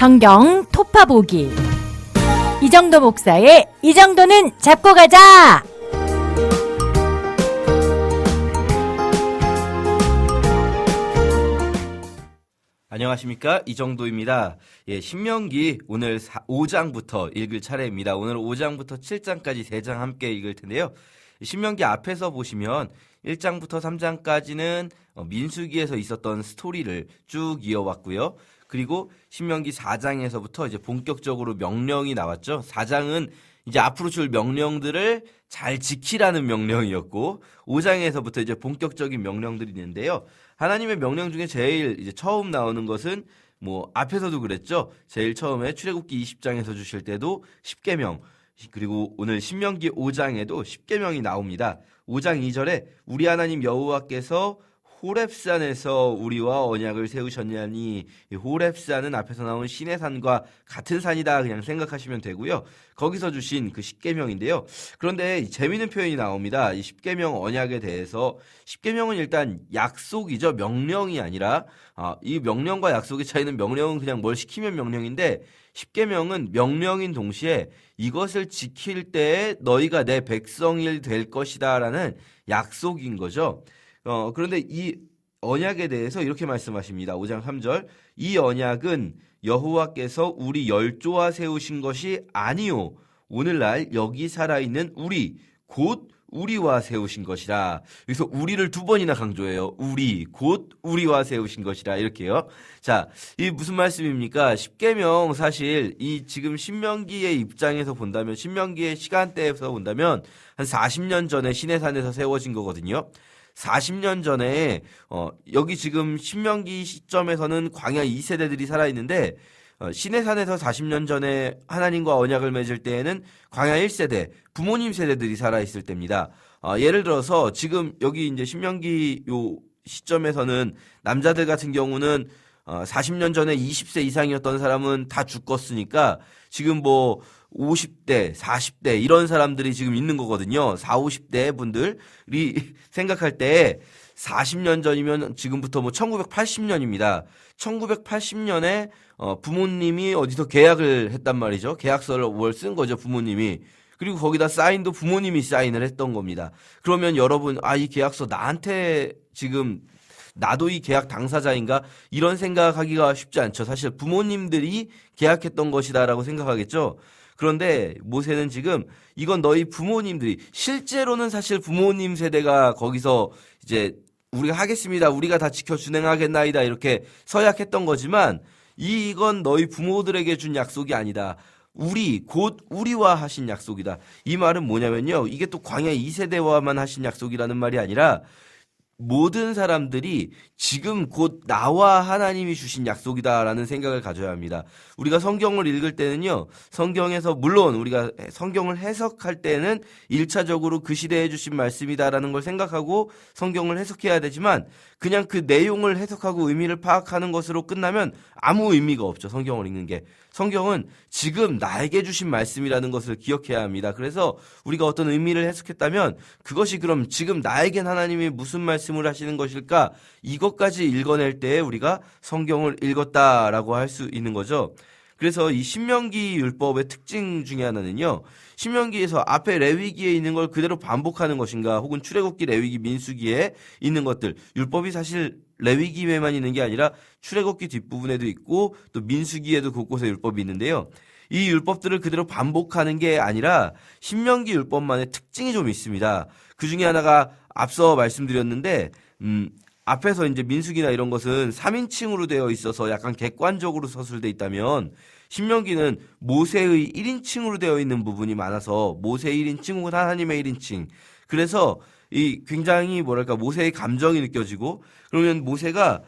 성경 토파보기. 이정도 목사의 이 정도는 잡고 가자. 안녕하십니까, 이정도입니다. 신명기 오늘 5장부터 읽을 차례입니다. 오늘 5장부터 7장까지 3장 함께 읽을 텐데요. 신명기 앞에서 보시면 1장부터 3장까지는 민수기에서 있었던 스토리를 쭉 이어왔고요. 그리고 신명기 4장에서부터 이제 본격적으로 명령이 나왔죠. 4장은 이제 앞으로 줄 명령들을 잘 지키라는 명령이었고, 5장에서부터 이제 본격적인 명령들이 있는데요. 하나님의 명령 중에 제일 이제 처음 나오는 것은 앞에서도 그랬죠. 제일 처음에 출애굽기 20장에서 주실 때도 십계명, 그리고 오늘 신명기 5장에도 십계명이 나옵니다. 5장 2절에 우리 하나님 여호와께서 호렙산에서 우리와 언약을 세우셨냐니, 이 호렙산은 앞에서 나온 시내산과 같은 산이다 그냥 생각하시면 되고요. 거기서 주신 그 십계명인데요. 그런데 재미있는 표현이 나옵니다. 이 십계명 언약에 대해서. 십계명은 일단 약속이죠. 명령이 아니라, 이 명령과 약속의 차이는, 명령은 그냥 뭘 시키면 명령인데, 십계명은 명령인 동시에 이것을 지킬 때에 너희가 내 백성이 될 것이다 라는 약속인 거죠. 그런데 이 언약에 대해서 이렇게 말씀하십니다. 5장 3절. 이 언약은 여호와께서 우리 열조와 세우신 것이 아니요 오늘날 여기 살아있는 우리 곧 우리와 세우신 것이라. 여기서 우리를 2번이나 강조해요. 우리 곧 우리와 세우신 것이라, 이렇게요. 자, 이 무슨 말씀입니까? 십계명, 사실 이 지금 신명기의 입장에서 본다면, 신명기의 시간대에서 본다면 한 40년 전에 시내산에서 세워진 거거든요. 40년 전에 여기 지금 신명기 시점에서는 광야 2세대들이 살아있는데, 시내산에서 40년 전에 하나님과 언약을 맺을 때에는 광야 1세대, 부모님 세대들이 살아있을 때입니다. 예를 들어서 지금 여기 이제 신명기 요 시점에서는 남자들 같은 경우는 40년 전에 20세 이상이었던 사람은 다 죽었으니까 지금 50대, 40대 이런 사람들이 지금 있는 거거든요. 40, 50대 분들이 생각할 때 40년 전이면 지금부터 1980년입니다. 1980년에 부모님이 어디서 계약을 했단 말이죠. 계약서를 뭘 쓴 거죠, 부모님이. 그리고 거기다 사인도 부모님이 사인을 했던 겁니다. 그러면 여러분, 이 계약서 나한테 지금 나도 이 계약 당사자인가? 이런 생각하기가 쉽지 않죠. 사실 부모님들이 계약했던 것이다라고 생각하겠죠. 그런데 모세는 지금 이건 너희 부모님들이, 실제로는 사실 부모님 세대가 거기서 이제 우리가 하겠습니다, 우리가 다 지켜 준행하겠나이다 이렇게 서약했던 거지만, 이건 너희 부모들에게 준 약속이 아니다. 우리 곧 우리와 하신 약속이다. 이 말은 뭐냐면요, 이게 또 광야 2세대와만 하신 약속이라는 말이 아니라 모든 사람들이 지금 곧 나와 하나님이 주신 약속이다라는 생각을 가져야 합니다. 우리가 성경을 읽을 때는요, 성경에서 물론 우리가 성경을 해석할 때는 1차적으로 그 시대에 주신 말씀이다라는 걸 생각하고 성경을 해석해야 되지만, 그냥 그 내용을 해석하고 의미를 파악하는 것으로 끝나면 아무 의미가 없죠. 성경을 읽는 게. 성경은 지금 나에게 주신 말씀이라는 것을 기억해야 합니다. 그래서 우리가 어떤 의미를 해석했다면 그것이 그럼 지금 나에겐 하나님이 무슨 말씀을 하시는 것일까? 이것까지 읽어낼 때 우리가 성경을 읽었다라고 할 수 있는 거죠. 그래서 이 신명기 율법의 특징 중에 하나는요, 신명기에서 앞에 레위기에 있는 걸 그대로 반복하는 것인가, 혹은 출애굽기, 레위기, 민수기에 있는 것들, 율법이 사실 레위기에만 있는 게 아니라 출애굽기 뒷부분에도 있고 또 민수기에도 곳곳에 율법이 있는데요. 이 율법들을 그대로 반복하는 게 아니라 신명기 율법만의 특징이 좀 있습니다. 그 중에 하나가 앞서 말씀드렸는데, 앞에서 이제 민수기나 이런 것은 3인칭으로 되어 있어서 약간 객관적으로 서술돼 있다면, 신명기는 모세의 1인칭으로 되어 있는 부분이 많아서 모세 1인칭 혹은 하나님의 1인칭. 그래서 이 굉장히 모세의 감정이 느껴지고, 그러면 모세가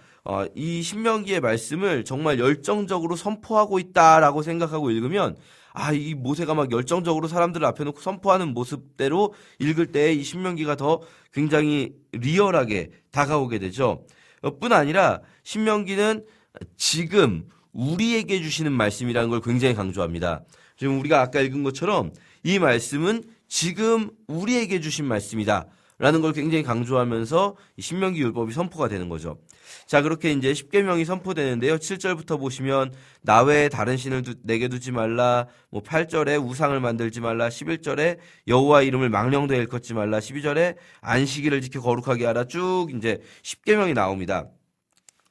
이 신명기의 말씀을 정말 열정적으로 선포하고 있다라고 생각하고 읽으면, 이 모세가 막 열정적으로 사람들을 앞에 놓고 선포하는 모습대로 읽을 때 이 신명기가 더 굉장히 리얼하게 다가오게 되죠. 뿐 아니라 신명기는 지금 우리에게 주시는 말씀이라는 걸 굉장히 강조합니다. 지금 우리가 아까 읽은 것처럼 이 말씀은 지금 우리에게 주신 말씀이다 라는 걸 굉장히 강조하면서 이 신명기 율법이 선포가 되는 거죠. 자, 그렇게 이제 십계명이 선포되는데요. 7절부터 보시면 나 외에 다른 신을 내게 두지 말라. 뭐 8절에 우상을 만들지 말라. 11절에 여호와 이름을 망령되이 일컫지 말라. 12절에 안식일을 지켜 거룩하게 하라. 쭉 이제 십계명이 나옵니다.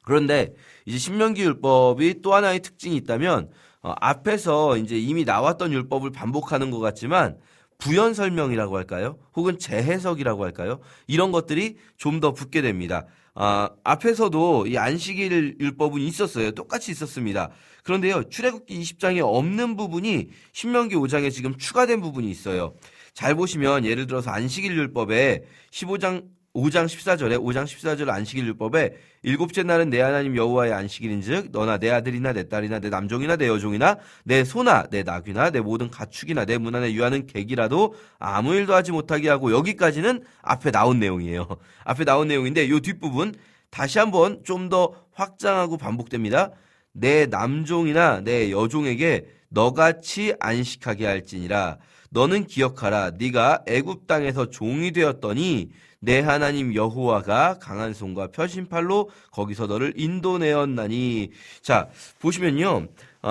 그런데 이제 신명기 율법이 또 하나의 특징이 있다면 앞에서 이제 이미 나왔던 율법을 반복하는 것 같지만 부연 설명이라고 할까요? 혹은 재해석이라고 할까요? 이런 것들이 좀 더 붙게 됩니다. 앞에서도 이 안식일 율법은 있었어요. 똑같이 있었습니다. 그런데요, 출애굽기 20장에 없는 부분이 신명기 5장에 지금 추가된 부분이 있어요. 잘 보시면 예를 들어서 안식일 율법에 5장 14절 안식일 율법에 일곱째 날은 내 하나님 여호와의 안식일인즉 너나 내 아들이나 내 딸이나 내 남종이나 내 여종이나 내 소나 내 나귀나 내 모든 가축이나 내 문 안에 유하는 객이라도 아무 일도 하지 못하게 하고, 여기까지는 앞에 나온 내용이에요. 앞에 나온 내용인데 이 뒷부분 다시 한번 좀 더 확장하고 반복됩니다. 내 남종이나 내 여종에게 너같이 안식하게 할지니라. 너는 기억하라. 네가 애굽 땅에서 종이 되었더니 내 하나님 여호와가 강한 손과 펴신 팔로 거기서 너를 인도내었나니. 자, 보시면요.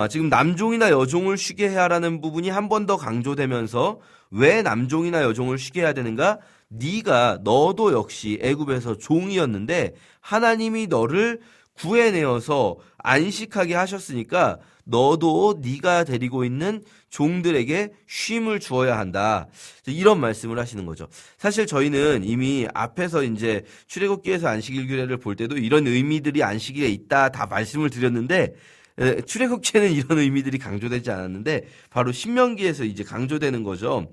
지금 남종이나 여종을 쉬게 해야라는 부분이 한 번 더 강조되면서 왜 남종이나 여종을 쉬게 해야 되는가? 너도 역시 애굽에서 종이었는데 하나님이 너를 구해내어서 안식하게 하셨으니까 너도 네가 데리고 있는 종들에게 쉼을 주어야 한다. 이런 말씀을 하시는 거죠. 사실 저희는 이미 앞에서 이제 출애굽기에서 안식일 규례를 볼 때도 이런 의미들이 안식일에 있다 다 말씀을 드렸는데, 출애굽기에는 이런 의미들이 강조되지 않았는데 바로 신명기에서 이제 강조되는 거죠.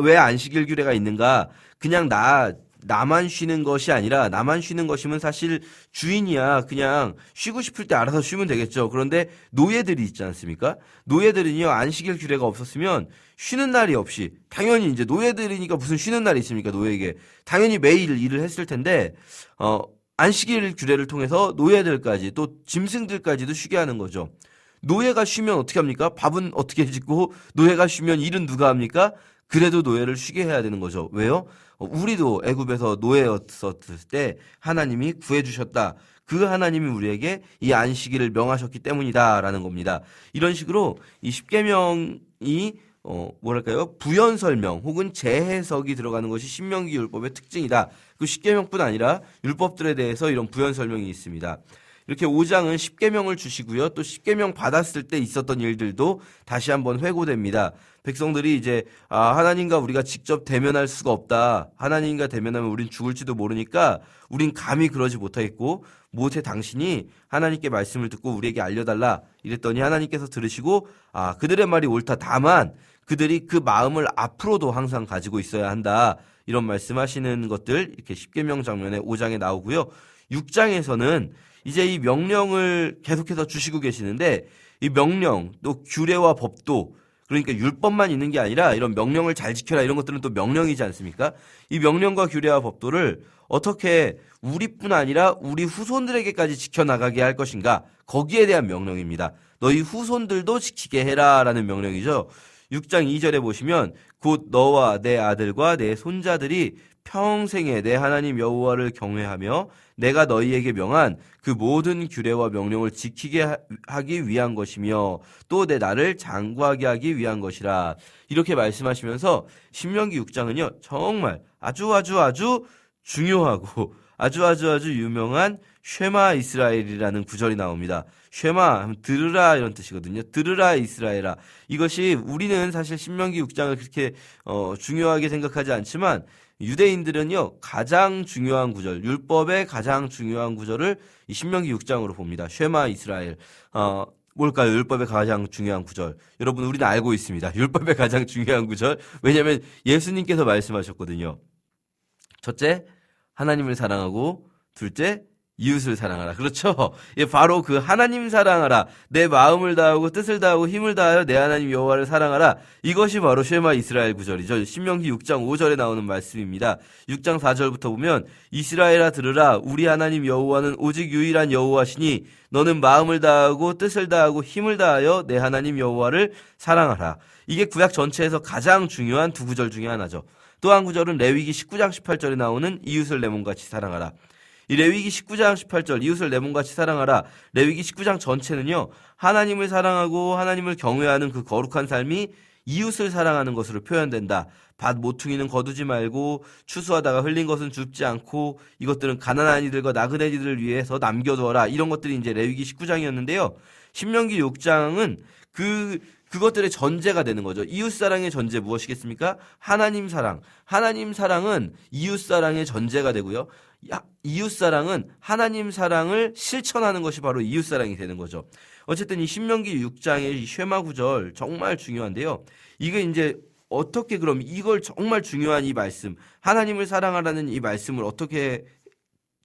왜 안식일 규례가 있는가? 그냥 나만 쉬는 것이 아니라, 나만 쉬는 것이면 사실 주인이야 그냥 쉬고 싶을 때 알아서 쉬면 되겠죠. 그런데 노예들이 있지 않습니까? 노예들은요, 안식일 규례가 없었으면 쉬는 날이 없이, 당연히 이제 노예들이니까 무슨 쉬는 날이 있습니까? 노예에게 당연히 매일 일을 했을 텐데 안식일 규례를 통해서 노예들까지 또 짐승들까지도 쉬게 하는 거죠. 노예가 쉬면 어떻게 합니까? 밥은 어떻게 짓고, 노예가 쉬면 일은 누가 합니까? 그래도 노예를 쉬게 해야 되는 거죠. 왜요? 우리도 애굽에서 노예였었을 때 하나님이 구해주셨다. 그 하나님이 우리에게 이 안식일을 명하셨기 때문이다라는 겁니다. 이런 식으로 이 십계명이 부연 설명 혹은 재해석이 들어가는 것이 신명기 율법의 특징이다. 그 십계명뿐 아니라 율법들에 대해서 이런 부연 설명이 있습니다. 이렇게 5장은 십계명을 주시고요. 또 십계명 받았을 때 있었던 일들도 다시 한번 회고됩니다. 백성들이 이제 하나님과 우리가 직접 대면할 수가 없다. 하나님과 대면하면 우린 죽을지도 모르니까 우린 감히 그러지 못하겠고, 모세 당신이 하나님께 말씀을 듣고 우리에게 알려달라 이랬더니 하나님께서 들으시고 그들의 말이 옳다. 다만 그들이 그 마음을 앞으로도 항상 가지고 있어야 한다. 이런 말씀하시는 것들 이렇게 십계명 장면에 5장에 나오고요. 6장에서는 이제 이 명령을 계속해서 주시고 계시는데, 이 명령 또 규례와 법도, 그러니까 율법만 있는 게 아니라 이런 명령을 잘 지켜라 이런 것들은 또 명령이지 않습니까? 이 명령과 규례와 법도를 어떻게 우리뿐 아니라 우리 후손들에게까지 지켜나가게 할 것인가, 거기에 대한 명령입니다. 너희 후손들도 지키게 해라라는 명령이죠. 6장 2절에 보시면 곧 너와 내 아들과 내 손자들이 평생에 내 하나님 여호와를 경외하며 내가 너희에게 명한 그 모든 규례와 명령을 지키게 하기 위한 것이며 또 내 나를 장구하게 하기 위한 것이라. 이렇게 말씀하시면서 신명기 6장은요 정말 아주 중요하고 아주 유명한 쉐마 이스라엘이라는 구절이 나옵니다. 쉐마 하면 들으라 이런 뜻이거든요. 들으라 이스라엘아. 이것이 우리는 사실 신명기 6장을 그렇게 중요하게 생각하지 않지만 유대인들은요 가장 중요한 구절, 율법의 가장 중요한 구절을 이 신명기 6장으로 봅니다. 쉐마 이스라엘. 뭘까요? 율법의 가장 중요한 구절. 여러분, 우리는 알고 있습니다. 율법의 가장 중요한 구절. 왜냐하면 예수님께서 말씀하셨거든요. 첫째, 하나님을 사랑하고, 둘째, 이웃을 사랑하라. 그렇죠? 예, 바로 그 하나님 사랑하라. 내 마음을 다하고 뜻을 다하고 힘을 다하여 내 하나님 여호와를 사랑하라. 이것이 바로 쉐마 이스라엘 구절이죠. 신명기 6장 5절에 나오는 말씀입니다. 6장 4절부터 보면 이스라엘아 들으라. 우리 하나님 여호와는 오직 유일한 여호와시니 너는 마음을 다하고 뜻을 다하고 힘을 다하여 내 하나님 여호와를 사랑하라. 이게 구약 전체에서 가장 중요한 두 구절 중에 하나죠. 또 한 구절은 레위기 19장 18절에 나오는 이웃을 내 몸같이 사랑하라. 이 레위기 19장 18절 이웃을 내 몸같이 사랑하라. 레위기 19장 전체는요. 하나님을 사랑하고 하나님을 경외하는 그 거룩한 삶이 이웃을 사랑하는 것으로 표현된다. 밭 모퉁이는 거두지 말고 추수하다가 흘린 것은 줍지 않고 이것들은 가난한 이들과 나그네이들을 위해서 남겨두어라. 이런 것들이 이제 레위기 19장이었는데요. 신명기 6장은 그것들의 전제가 되는 거죠. 이웃 사랑의 전제 무엇이겠습니까? 하나님 사랑. 하나님 사랑은 이웃 사랑의 전제가 되고요. 이웃 사랑은 하나님 사랑을 실천하는 것이 바로 이웃 사랑이 되는 거죠. 어쨌든 이 신명기 6장의 이 쉐마 구절 정말 중요한데요. 이게 이제 어떻게 그럼 이걸 정말 중요한 이 말씀, 하나님을 사랑하라는 이 말씀을 어떻게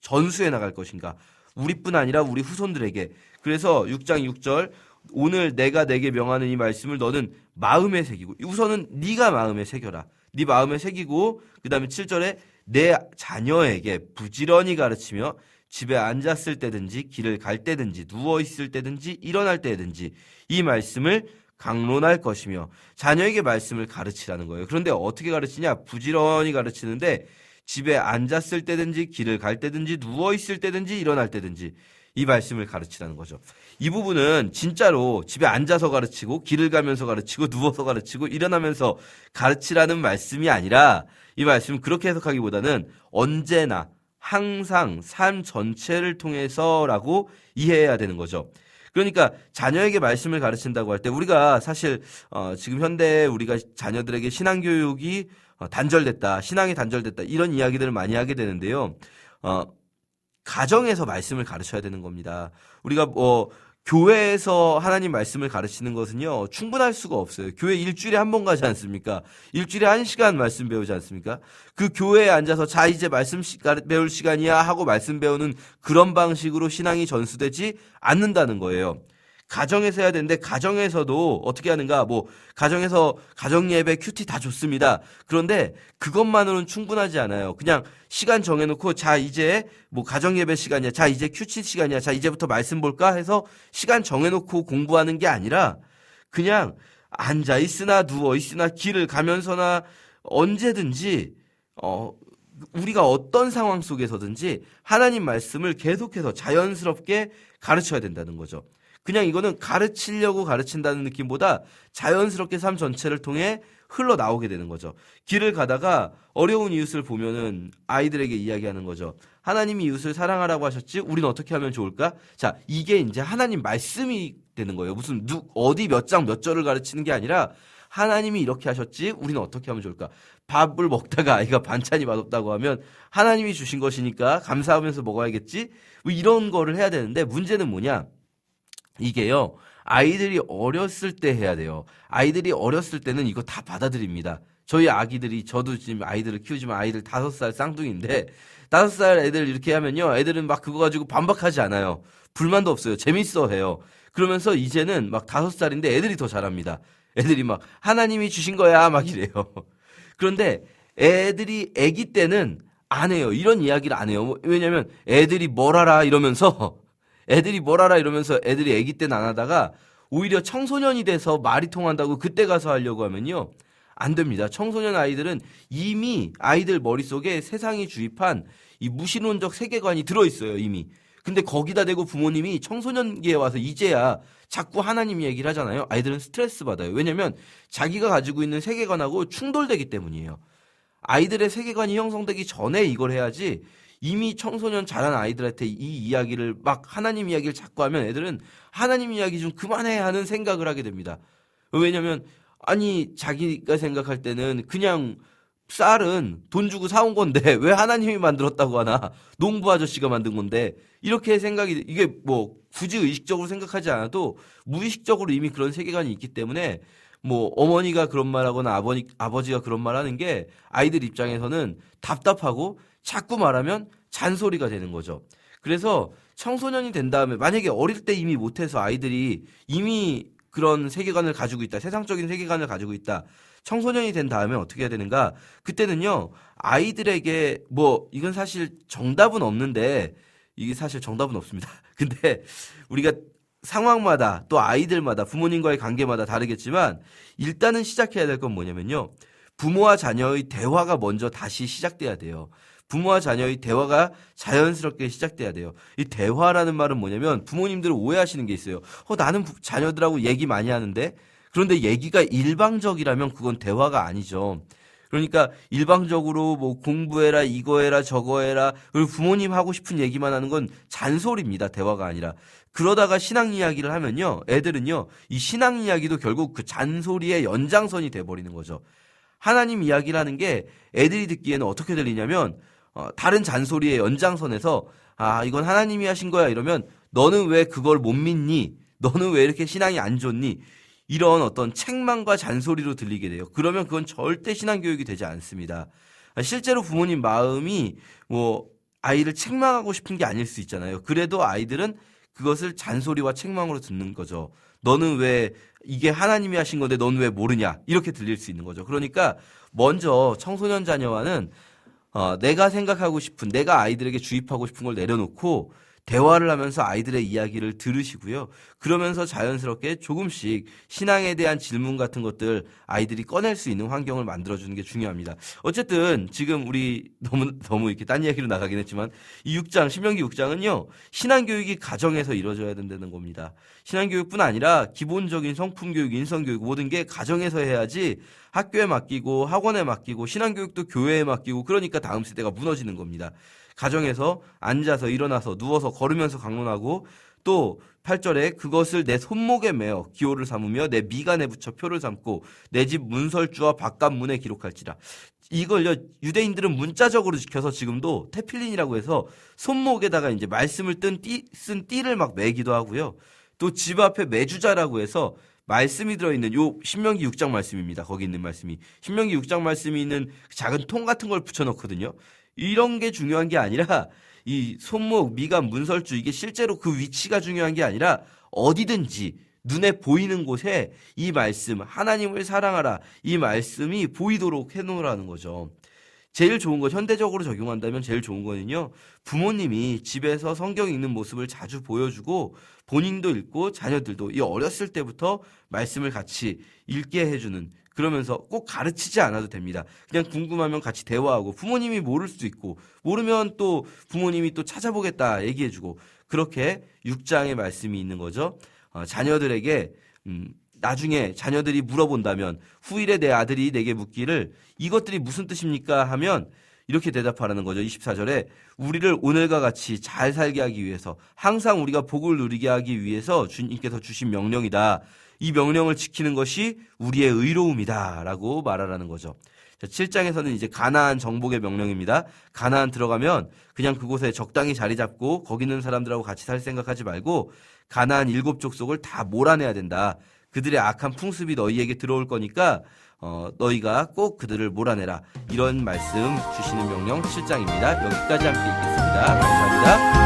전수해 나갈 것인가? 우리뿐 아니라 우리 후손들에게. 그래서 6장 6절 오늘 내가 내게 명하는 이 말씀을 너는 마음에 새기고 우선은 네가 마음에 새겨라. 네 마음에 새기고 그다음에 7절에 내 자녀에게 부지런히 가르치며 집에 앉았을 때든지 길을 갈 때든지 누워 있을 때든지 일어날 때든지 이 말씀을 강론할 것이며 자녀에게 말씀을 가르치라는 거예요. 그런데 어떻게 가르치냐? 부지런히 가르치는데 집에 앉았을 때든지 길을 갈 때든지 누워 있을 때든지 일어날 때든지 이 말씀을 가르치라는 거죠. 이 부분은 진짜로 집에 앉아서 가르치고 길을 가면서 가르치고 누워서 가르치고 일어나면서 가르치라는 말씀이 아니라 이 말씀은 그렇게 해석하기보다는 언제나 항상 삶 전체를 통해서라고 이해해야 되는 거죠. 그러니까 자녀에게 말씀을 가르친다고 할 때 우리가 사실 지금 현대에 우리가 자녀들에게 신앙교육이 단절됐다, 신앙이 단절됐다 이런 이야기들을 많이 하게 되는데요. 가정에서 말씀을 가르쳐야 되는 겁니다. 우리가 교회에서 하나님 말씀을 가르치는 것은요, 충분할 수가 없어요. 교회 일주일에 한 번 가지 않습니까? 일주일에 1시간 말씀 배우지 않습니까? 그 교회에 앉아서 자, 이제 말씀 배울 시간이야 하고 말씀 배우는 그런 방식으로 신앙이 전수되지 않는다는 거예요. 가정에서 해야 되는데 가정에서도 어떻게 하는가? 가정에서 가정 예배 큐티 다 좋습니다. 그런데 그것만으로는 충분하지 않아요. 그냥 시간 정해놓고 자 이제 가정 예배 시간이야. 자 이제 큐티 시간이야. 자 이제부터 말씀 볼까 해서 시간 정해놓고 공부하는 게 아니라 그냥 앉아 있으나 누워 있으나 길을 가면서나 언제든지 우리가 어떤 상황 속에서든지 하나님 말씀을 계속해서 자연스럽게 가르쳐야 된다는 거죠. 그냥 이거는 가르치려고 가르친다는 느낌보다 자연스럽게 삶 전체를 통해 흘러나오게 되는 거죠. 길을 가다가 어려운 이웃을 보면은 아이들에게 이야기하는 거죠. 하나님이 이웃을 사랑하라고 하셨지? 우리는 어떻게 하면 좋을까? 자, 이게 이제 하나님 말씀이 되는 거예요. 무슨 어디 몇 장 몇 절을 가르치는 게 아니라 하나님이 이렇게 하셨지? 우리는 어떻게 하면 좋을까? 밥을 먹다가 아이가 반찬이 맛없다고 하면 하나님이 주신 것이니까 감사하면서 먹어야겠지? 이런 거를 해야 되는데 문제는 뭐냐? 이게요, 아이들이 어렸을 때 해야 돼요. 아이들이 어렸을 때는 이거 다 받아들입니다. 저희 아기들이, 저도 지금 아이들을 키우지만 아이들 5살 쌍둥이인데, 5살 애들 이렇게 하면요, 애들은 막 그거 가지고 반박하지 않아요. 불만도 없어요. 재밌어 해요. 그러면서 이제는 막 5살인데 애들이 더 잘합니다. 애들이 막 하나님이 주신 거야 막 이래요. 그런데 애기 때는 안 해요. 이런 이야기를 안 해요. 왜냐면 애들이 뭘 알아 이러면서 애들이 애기 때는 안 하다가 오히려 청소년이 돼서 말이 통한다고 그때 가서 하려고 하면요, 안 됩니다. 청소년 아이들은 이미 아이들 머릿속에 세상이 주입한 이 무신론적 세계관이 들어있어요, 이미. 근데 거기다 대고 부모님이 청소년기에 와서 이제야 자꾸 하나님 얘기를 하잖아요. 아이들은 스트레스 받아요. 왜냐면 자기가 가지고 있는 세계관하고 충돌되기 때문이에요. 아이들의 세계관이 형성되기 전에 이걸 해야지, 이미 청소년 자란 아이들한테 이 이야기를 막 하나님 이야기를 자꾸 하면 애들은 하나님 이야기 좀 그만해 하는 생각을 하게 됩니다. 왜냐면 자기가 생각할 때는 그냥 쌀은 돈 주고 사온 건데 왜 하나님이 만들었다고 하나, 농부 아저씨가 만든 건데, 이렇게 생각이, 이게 굳이 의식적으로 생각하지 않아도 무의식적으로 이미 그런 세계관이 있기 때문에 어머니가 그런 말하거나 아버지가 그런 말하는 게 아이들 입장에서는 답답하고 자꾸 말하면 잔소리가 되는 거죠. 그래서 청소년이 된 다음에 만약에 어릴 때 이미 못해서 아이들이 이미 그런 세계관을 가지고 있다. 세상적인 세계관을 가지고 있다. 청소년이 된 다음에 어떻게 해야 되는가? 그때는요, 아이들에게 이건 사실 정답은 없는데, 이게 사실 정답은 없습니다. 근데 우리가 상황마다 또 아이들마다 부모님과의 관계마다 다르겠지만 일단은 시작해야 될 건 뭐냐면요. 부모와 자녀의 대화가 먼저 다시 시작돼야 돼요. 부모와 자녀의 대화가 자연스럽게 시작돼야 돼요. 이 대화라는 말은 뭐냐면 부모님들은 오해하시는 게 있어요. 나는 자녀들하고 얘기 많이 하는데 그런데 얘기가 일방적이라면 그건 대화가 아니죠. 그러니까 일방적으로 공부해라, 이거 해라, 저거 해라, 그리고 부모님 하고 싶은 얘기만 하는 건 잔소리입니다. 대화가 아니라. 그러다가 신앙 이야기를 하면요. 애들은요. 이 신앙 이야기도 결국 그 잔소리의 연장선이 돼버리는 거죠. 하나님 이야기를 하는 게 애들이 듣기에는 어떻게 들리냐면 다른 잔소리의 연장선에서 이건 하나님이 하신 거야 이러면 너는 왜 그걸 못 믿니? 너는 왜 이렇게 신앙이 안 좋니? 이런 어떤 책망과 잔소리로 들리게 돼요. 그러면 그건 절대 신앙교육이 되지 않습니다. 실제로 부모님 마음이 아이를 책망하고 싶은 게 아닐 수 있잖아요. 그래도 아이들은 그것을 잔소리와 책망으로 듣는 거죠. 너는 왜 이게 하나님이 하신 건데 넌 왜 모르냐? 이렇게 들릴 수 있는 거죠. 그러니까 먼저 청소년 자녀와는 내가 생각하고 싶은, 내가 아이들에게 주입하고 싶은 걸 내려놓고 대화를 하면서 아이들의 이야기를 들으시고요. 그러면서 자연스럽게 조금씩 신앙에 대한 질문 같은 것들 아이들이 꺼낼 수 있는 환경을 만들어주는 게 중요합니다. 어쨌든 지금 우리 너무 이렇게 딴 이야기로 나가긴 했지만 이 6장, 신명기 6장은요. 신앙교육이 가정에서 이루어져야 된다는 겁니다. 신앙교육뿐 아니라 기본적인 성품교육, 인성교육 모든 게 가정에서 해야지 학교에 맡기고 학원에 맡기고 신앙교육도 교회에 맡기고 그러니까 다음 세대가 무너지는 겁니다. 가정에서 앉아서 일어나서 누워서 걸으면서 강론하고 또 8절에 그것을 내 손목에 매어 기호를 삼으며 내 미간에 붙여 표를 삼고 내 집 문설주와 바깥문에 기록할지라. 이걸요 유대인들은 문자적으로 지켜서 지금도 테필린이라고 해서 손목에다가 이제 말씀을 쓴 띠를 막 매기도 하고요. 또 집 앞에 매주자라고 해서 말씀이 들어있는 요 신명기 6장 말씀입니다. 거기 있는 말씀이 신명기 6장 말씀이 있는 작은 통 같은 걸 붙여놓거든요. 이런 게 중요한 게 아니라 이 손목, 미간, 문설주 이게 실제로 그 위치가 중요한 게 아니라 어디든지 눈에 보이는 곳에 이 말씀 하나님을 사랑하라 이 말씀이 보이도록 해놓으라는 거죠. 제일 좋은 거 현대적으로 적용한다면 제일 좋은 거는요. 부모님이 집에서 성경 읽는 모습을 자주 보여주고 본인도 읽고 자녀들도 이 어렸을 때부터 말씀을 같이 읽게 해주는 그러면서 꼭 가르치지 않아도 됩니다. 그냥 궁금하면 같이 대화하고 부모님이 모를 수도 있고 모르면 또 부모님이 또 찾아보겠다 얘기해주고 그렇게 6장의 말씀이 있는 거죠. 자녀들에게 나중에 자녀들이 물어본다면 후일에 내 아들이 내게 묻기를 이것들이 무슨 뜻입니까 하면 이렇게 대답하라는 거죠. 24절에 우리를 오늘과 같이 잘 살게 하기 위해서 항상 우리가 복을 누리게 하기 위해서 주님께서 주신 명령이다. 이 명령을 지키는 것이 우리의 의로움이다 라고 말하라는 거죠. 7장에서는 이제 가나안 정복의 명령입니다. 가나안 들어가면 그냥 그곳에 적당히 자리 잡고 거기 있는 사람들하고 같이 살 생각하지 말고 가나안 7족속을 다 몰아내야 된다. 그들의 악한 풍습이 너희에게 들어올 거니까 너희가 꼭 그들을 몰아내라. 이런 말씀 주시는 명령 7장입니다. 여기까지 함께 읽겠습니다. 감사합니다.